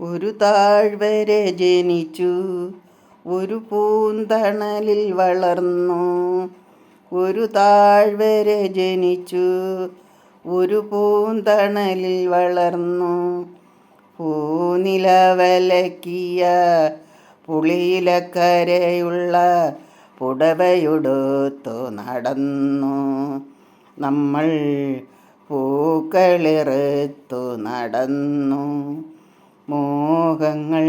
ഒരു താഴ്വര ജനിച്ചു, ഒരു പൂന്തണലിൽ വളർന്നു. ഒരു താഴ്വര ജനിച്ചു, ഒരു പൂന്തണലിൽ വളർന്നു. പൂനിലവലക്കിയ പുളിയിലക്കരയുള്ള പുടവയുടുത്തു നടന്നു. നമ്മൾ പൂക്കളിറുത്തു നടന്നു. മോഹങ്ങൾ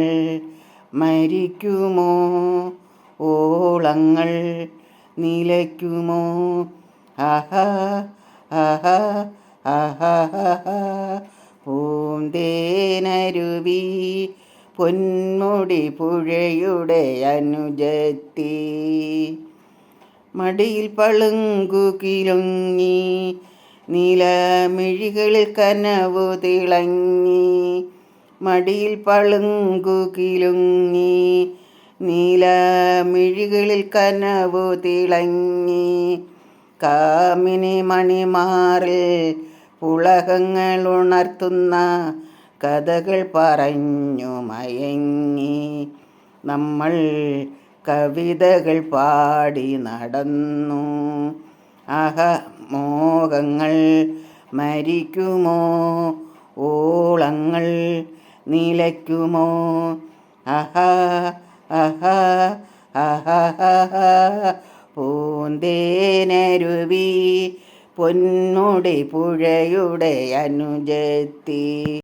മരിക്കുമോ, ഓളങ്ങൾ നിലയ്ക്കുമോ? ആഹാ ആഹാ ആഹാ പൂന്തേനരുവി പൊന്മുടി പുഴയുടെ അനുജത്തി. മടിയിൽ പളുങ്കു കിലുങ്ങി, നീലമിഴികളിൽ കനവു തിളങ്ങി. മടിയിൽ പളുങ്കു കിലുങ്ങി, നീലമിഴികളിൽ കനവു തിളങ്ങി. കാമിനി മണിമാറിൽ പുളകങ്ങൾ ഉണർത്തുന്ന കഥകൾ പറഞ്ഞു മയങ്ങി. നമ്മൾ കവിതകൾ പാടി നടന്നു. ആഹാ മോഹങ്ങൾ മരിക്കുമോ, ഓളങ്ങൾ നിലയ്ക്കുമോ? ആഹാ ആഹാ ആഹാ പൂന്തേനരുവി പൊന്മുടി പുഴയുടെ അനുജത്തി.